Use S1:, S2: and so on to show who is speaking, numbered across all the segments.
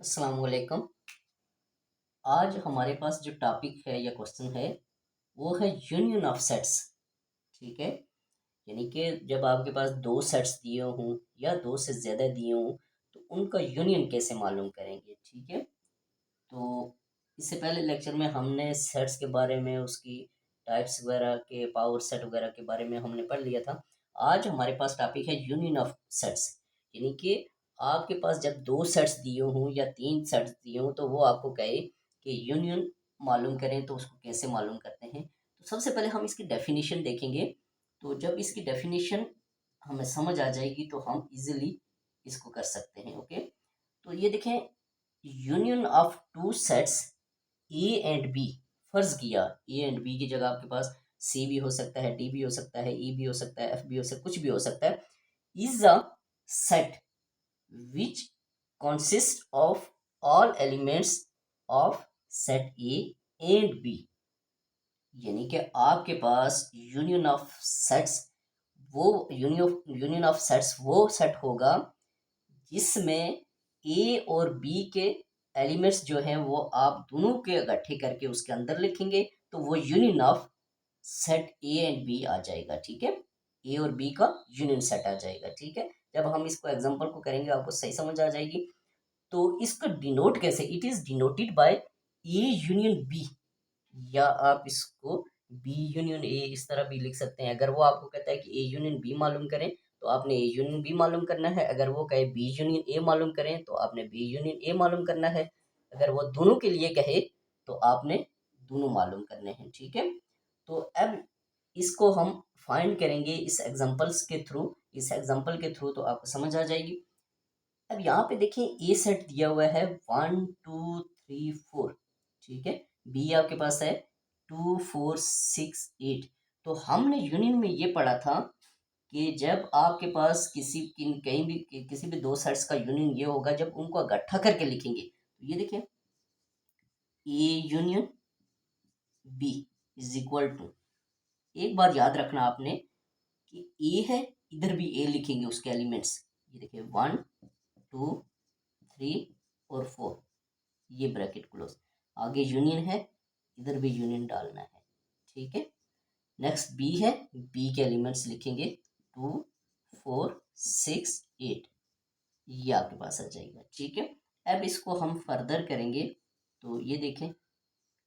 S1: अस्सलाम वालेकुम। आज हमारे पास जो टॉपिक है या क्वेश्चन है वो है यूनियन ऑफ सेट्स। ठीक है, यानी कि जब आपके पास दो सेट्स दिए हों या दो से ज़्यादा दिए हों तो उनका यूनियन कैसे मालूम करेंगे। ठीक है, तो इससे पहले लेक्चर में हमने सेट्स के बारे में, उसकी टाइप्स वगैरह के, पावर सेट वगैरह के बारे में हमने पढ़ लिया था। आज हमारे पास टॉपिक है यूनियन ऑफ सेट्स, यानी कि आपके पास जब दो सेट्स दिए हों या तीन सेट्स दिए हों तो वो आपको कहे कि यूनियन मालूम करें, तो उसको कैसे मालूम करते हैं। तो सबसे पहले हम इसकी डेफिनेशन देखेंगे। तो जब इसकी डेफिनेशन हमें समझ आ जाएगी तो हम इजीली इसको कर सकते हैं। ओके, तो ये देखें, union of two sets A and B. फर्ज किया ए एंड बी की जगह आपके पास सी भी हो सकता है, डी भी हो सकता है, ई भी हो सकता है, एफ भी हो सकता है, कुछ भी हो सकता है। Is a set which consist of all elements of set A and B. यानी कि आपके पास यूनियन ऑफ सेट्स, वो यूनियन ऑफ सेट्स वो सेट होगा जिसमें ए और बी के एलिमेंट्स जो हैं वो आप दोनों के इकट्ठे करके उसके अंदर लिखेंगे तो वो union of set A and B आ जाएगा। ठीक है, ए और बी का यूनियन सेट आ जाएगा। ठीक है, जब हम इसको एग्जांपल को करेंगे आपको सही समझ आ जाएगी। तो इसका डिनोट कैसे, it is denoted by A union B, या आप इसको बी यूनियन ए इस तरह भी लिख सकते हैं। अगर वो आपको कहता है कि ए यूनियन बी मालूम करें तो आपने ए यूनियन बी मालूम करना है। अगर वो कहे बी यूनियन ए मालूम करें तो आपने बी यूनियन ए मालूम करना है। अगर वो दोनों के लिए कहे तो आपने दोनों मालूम करने हैं। ठीक है, तो अब इसको हम फाइंड करेंगे इस एग्जांपल्स के थ्रू। इस एग्जांपल के थ्रू तो आपको समझ आ जाएगी। अब यहाँ पे देखिए ए सेट दिया हुआ है 1 2 3 4। ठीक है, बी आपके पास है 2 4 6 8। तो हमने यूनियन में ये पढ़ा था कि जब आपके पास कहीं भी किसी भी दो सेट्स का यूनियन ये होगा जब उनको इकट्ठा करके लिखेंगे। तो ये देखिए, A union B is equal to, एक बार याद रखना आपने कि ए है, इधर भी ए लिखेंगे उसके एलिमेंट्स। ये देखिए 1 2 3 और 4, ये ब्रैकेट क्लोज। आगे यूनियन है, इधर भी यूनियन डालना है। ठीक है, नेक्स्ट बी है, बी के एलिमेंट्स लिखेंगे 2 4 6 8, ये आपके पास आ जाएगा। ठीक है, अब इसको हम फर्दर करेंगे। तो ये देखें,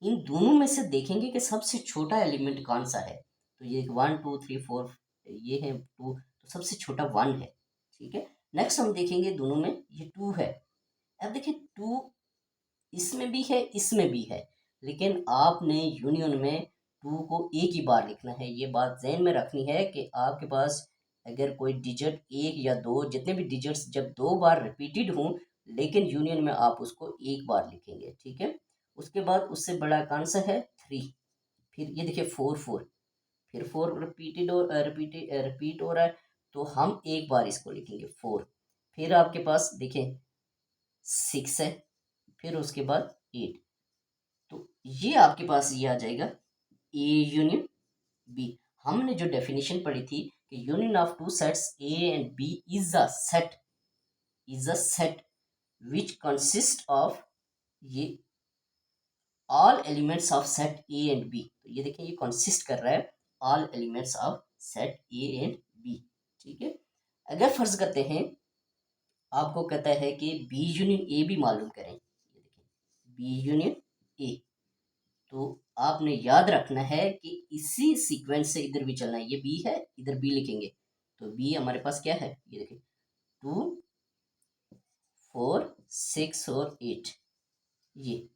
S1: इन दोनों में से देखेंगे कि सबसे छोटा एलिमेंट कौन सा है। तो ये 1 2 3 4, ये है 2, तो सबसे छोटा 1 है। ठीक है, नेक्स्ट हम देखेंगे दोनों में ये 2 है। अब देखिए 2 इसमें भी है, इसमें भी है, लेकिन आपने यूनियन में 2 को एक ही बार लिखना है। ये बात ज़हन में रखनी है कि आपके पास अगर कोई डिजिट एक या दो, जितने भी डिजिट्स जब दो बार रिपीटेड हों, लेकिन यूनियन में आप उसको एक बार लिखेंगे। ठीक है, उसके बाद उससे बड़ा कौन सा है 3। फिर ये देखिए 4 फिर 4 रिपीट हो रहा है, तो हम एक बार इसको लिखेंगे 4। फिर आपके पास देखें 6 है, फिर उसके बाद 8। तो ये आपके पास ये आ जाएगा ए यूनियन बी। हमने जो डेफिनेशन पढ़ी थी कि union of two sets A and B is a set which consist of, ये all elements of set A and B. तो ये देखिए, ये कंसिस्ट कर रहा है all elements of set A and B. ठीक है, अगर फर्ज करते हैं आपको कहता है कि बी यूनियन ए भी मालूम करें, ये देखिए बी यूनियन ए, तो आपने याद रखना है कि इसी सीक्वेंस से इधर भी चलना है। ये बी है, इधर बी लिखेंगे, तो बी हमारे पास क्या है, ये देखिए 2 4 6 और 8, ये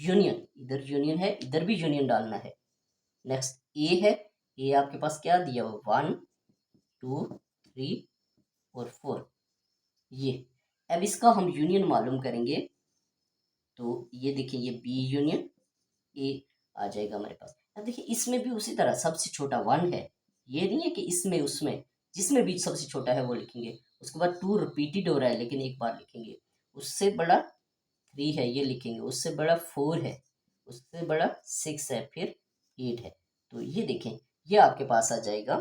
S1: यूनियन, इधर यूनियन है, इधर भी यूनियन डालना है। नेक्स्ट ए है, ए आपके पास क्या दिया हुआ 1 2 3 और 4, ये। अब इसका हम यूनियन मालूम करेंगे। तो ये देखिए, ये बी यूनियन ए आ जाएगा हमारे पास। अब देखिए इसमें भी उसी तरह सबसे छोटा 1 है, ये नहीं है कि इसमें उसमें, जिसमें भी सबसे छोटा है वो लिखेंगे। उसके बाद 2 रिपीटेड हो रहा है लेकिन एक बार लिखेंगे। उससे बड़ा 3 है, ये लिखेंगे। उससे बड़ा 4 है, उससे बड़ा 6 है, फिर 8 है। तो ये देखें, ये आपके पास आ जाएगा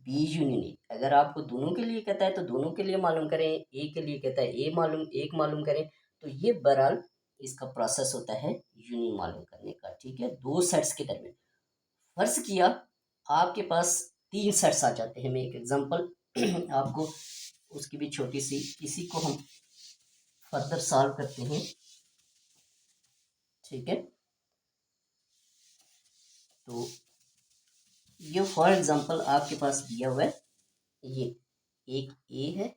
S1: बी यूनियन ए। अगर आपको दोनों के लिए कहता है तो दोनों के लिए मालूम करें, ए के लिए कहता है ए मालूम एक मालूम करें। तो ये बहरहाल इसका प्रोसेस होता है यूनियन मालूम करने का, ठीक है, दो सेट्स के दरमियान। फर्ज किया आपके पास तीन सेट्स आ जाते हैं। मैं एक एग्जांपल आपको उसकी भी छोटी सी, इसी को हम फर्दर सॉल्व करते हैं, ठीक है। तो ये फॉर एग्जांपल आपके पास दिया हुआ है, ये एक ए है,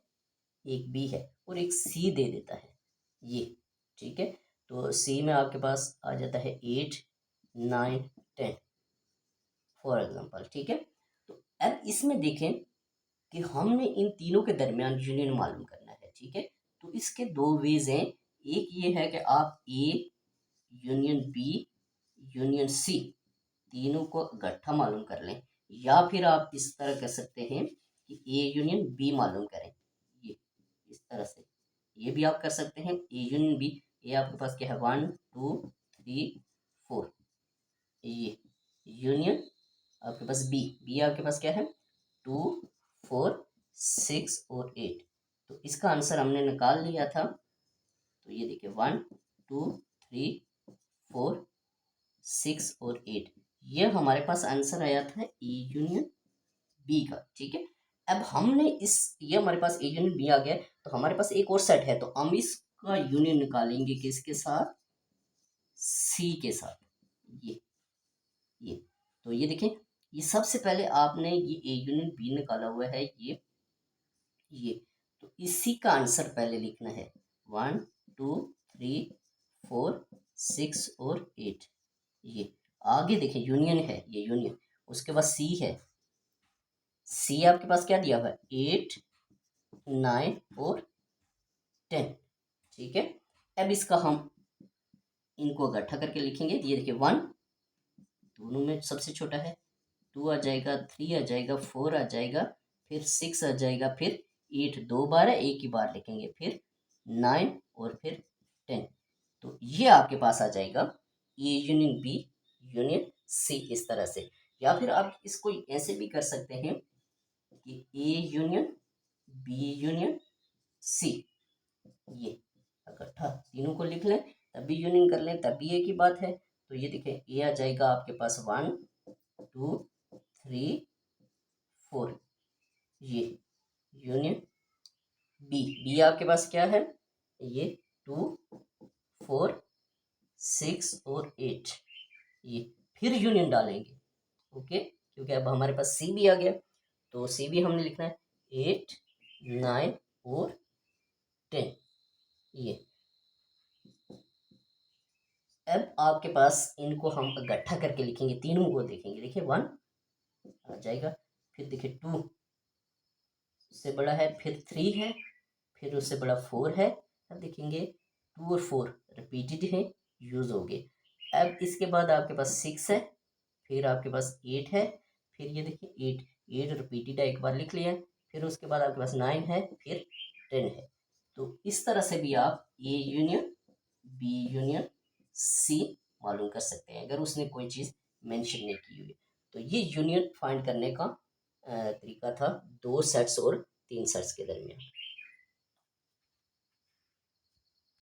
S1: एक बी है और एक सी दे देता है ये, ठीक है। तो सी में आपके पास आ जाता है 8, 9, 10 फॉर एग्जांपल, ठीक है। तो अब इसमें देखें कि हमने इन तीनों के दरमियान यूनियन मालूम करना है, ठीक है। तो इसके दो वेज हैं। एक ये है कि आप A union B union C तीनों को इकट्ठा मालूम कर लें, या फिर आप इस तरह कर सकते हैं कि ए यूनियन बी मालूम करें, ये इस तरह से ये भी आप कर सकते हैं। ए यूनियन बी, ए आपके पास क्या है 1 2 3 4, ये यूनियन आपके पास बी, बी आपके पास क्या है 2 4 6 और 8। तो इसका आंसर हमने निकाल लिया था। तो ये देखिए 1 2 3 4 6 और 8, ये हमारे पास आंसर आया था ए यूनियन बी का, ठीक है। अब हमने ये हमारे पास ए यूनियन बी आ गया, तो हमारे पास एक और सेट है, तो हम इसका यूनियन निकालेंगे किसके साथ, सी के साथ। ये तो ये देखें, ये सबसे पहले आपने ये ए यूनियन बी निकाला हुआ है, ये तो इसी का आंसर पहले लिखना है 1 2 3 4 6 और 8। ये आगे देखें यूनियन है, ये यूनियन, उसके बाद सी है, सी आपके पास क्या दिया हुआ है 8 9 और 10, ठीक है। अब इसका हम इनको इकट्ठा करके लिखेंगे। ये देखिए 1 दोनों में सबसे छोटा है, 2 आ जाएगा, 3 आ जाएगा, 4 आ जाएगा, फिर 6 आ जाएगा, फिर 8 दो बार है, एक ही बार लिखेंगे, फिर 9 और फिर 10। तो ये आपके पास आ जाएगा A union B union C, इस तरह से। या फिर आप इसको ऐसे भी कर सकते हैं कि A union B union C, ये इकट्ठा तीनों को लिख लें, तब भी यूनियन कर लें, तब भी एक ही बात है। तो ये देखें ए आ जाएगा आपके पास 1 2 3 4, ये यूनियन बी, बी आपके पास क्या है ये 2 4 6 और 8, ये फिर यूनियन डालेंगे, ओके, क्योंकि अब हमारे पास सी भी आ गया, तो सी भी हमने लिखना है 8 9 और 10। ये अब आपके पास इनको हम इकट्ठा करके लिखेंगे, तीनों को देखेंगे, देखिए 1 आ जाएगा, फिर देखिए 2 उससे बड़ा है, फिर 3 है, फिर उससे बड़ा 4 है। अब देखेंगे 2 और 4 रिपीटेड है, यूज हो गए। अब इसके बाद आपके पास 6 है, फिर आपके पास 8 है, फिर ये देखिए 8 रिपीटेड है, एक बार लिख लिया, फिर उसके बाद आपके पास 9 है, फिर 10 है। तो इस तरह से भी आप A union B union C मालूम कर सकते हैं, अगर उसने कोई चीज़ मेंशन नहीं की हुई। तो ये यूनियन फाइंड करने का तरीका था दो सेट्स और तीन सेट्स के दरमियान।